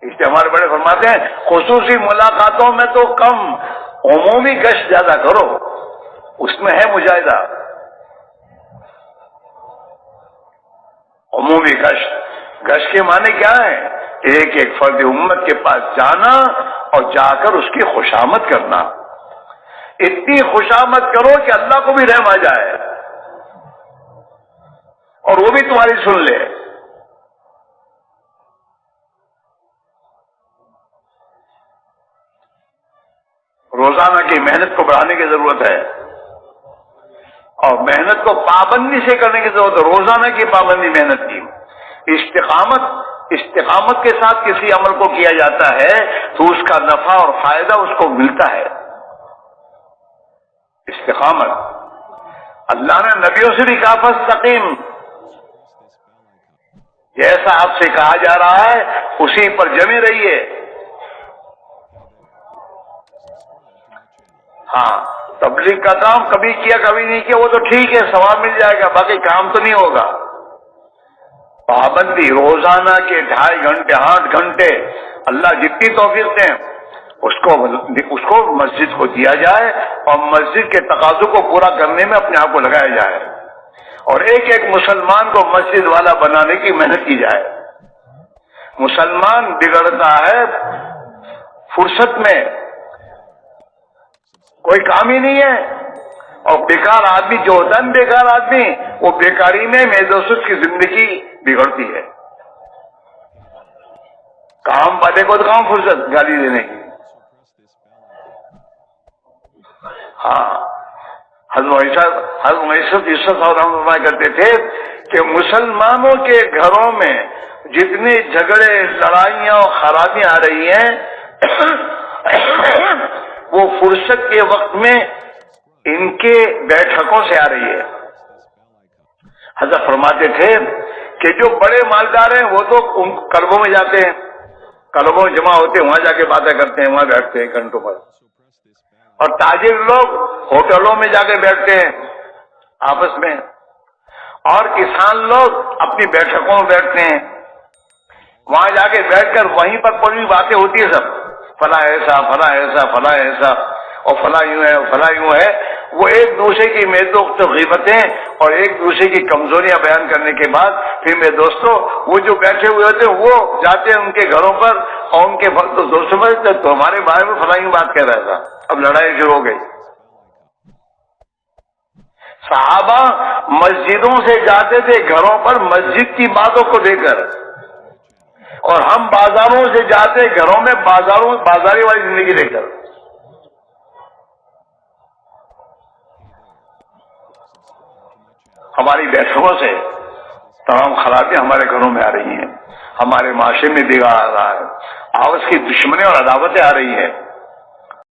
اس لیے ہمارے بڑے فرماتے ہیں خصوصی ملاقاتوں میں تو کم، عمومی گشت زیادہ کرو، اس میں ہے مجاہدہ۔ عمومی گشت، گشت کے معنی کیا ہے؟ ایک ایک فرد امت کے پاس جانا اور جا کر اس کی خوشامد کرنا، اتنی خوشامد کرو کہ اللہ کو بھی رحم آ جائے اور وہ بھی تمہاری سن لے۔ روزانہ کی محنت کو بڑھانے کی ضرورت ہے، اور محنت کو پابندی سے کرنے کی ضرورت ہے، روزانہ کی پابندی محنت کی۔ استقامت کے ساتھ کسی عمل کو کیا جاتا ہے تو اس کا نفع اور فائدہ اس کو ملتا ہے۔ استقامت، اللہ نے نبیوں سے بھی کہا فاستقیم، جیسا آپ سے کہا جا رہا ہے اسی پر جمے رہیے۔ ہاں، تبلیغ کا کام کبھی کیا کبھی نہیں کیا وہ تو ٹھیک ہے، ثواب مل جائے گا، باقی کام تو نہیں ہوگا۔ پابندی روزانہ کے 2.5 گھنٹے 8 گھنٹے اللہ جتنی توفیق دیں اس کو مسجد کو دیا جائے، اور مسجد کے تقاضوں کو پورا کرنے میں اپنے آپ کو لگایا جائے، اور ایک ایک مسلمان کو مسجد والا بنانے کی محنت کی جائے۔ مسلمان بگڑتا ہے فرصت میں، کوئی کام ہی نہیں ہے، اور بیکار آدمی جو ہوتا ہے بیکار آدمی، وہ بیکاری میں میدوسط کی زندگی بگڑتی ہے۔ کام پاتے کو تو کام فرصت گالی دینے کی۔ ہاں، حضرت معیشت اور ہم فرمایا کرتے تھے کہ مسلمانوں کے گھروں میں جتنے جھگڑے لڑائیاں اور خرابیاں آ رہی ہیں وہ فرصت کے وقت میں ان کے بیٹھکوں سے آ رہی ہے۔ حضرت فرماتے تھے کہ جو بڑے مالدار ہیں وہ تو کلبوں میں جاتے ہیں، کلبوں میں جمع ہوتے ہیں، وہاں جا کے باتیں کرتے ہیں، وہاں بیٹھتے ہیں گھنٹوں پر، اور تاجر لوگ ہوٹلوں میں جا کے بیٹھتے ہیں آپس میں، اور کسان لوگ اپنی بیٹھکوں میں بیٹھتے ہیں، وہاں جا کے بیٹھ کر وہیں پر پوری باتیں ہوتی ہے، سب فلاں ایسا فلاں ایسا فلاں ایسا اور فلاں یوں ہے اور فلاں یوں ہے۔ وہ ایک دوسرے کی میزوخت غیبتیں اور ایک دوسرے کی کمزوریاں بیان کرنے کے بعد پھر میرے دوستوں وہ جو بیٹھے ہوئے ہوتے ہیں وہ جاتے ہیں ان کے گھروں پر، اور ان کے دوستوں پر تو ہمارے بارے میں فلاں یوں بات کہہ رہا تھا، اب لڑائی شروع ہو گئی۔ صحابہ مسجدوں سے جاتے تھے گھروں پر مسجد کی باتوں کو لے کر، اور ہم بازاروں سے جاتے گھروں میں بازاری والی زندگی لے کر۔ ہماری بیٹھکوں سے تمام خرابیاں ہمارے گھروں میں آ رہی ہیں، ہمارے معاشرے میں بگاڑ آ رہا ہے، آپس کی دشمنی اور عداوتیں آ رہی ہیں۔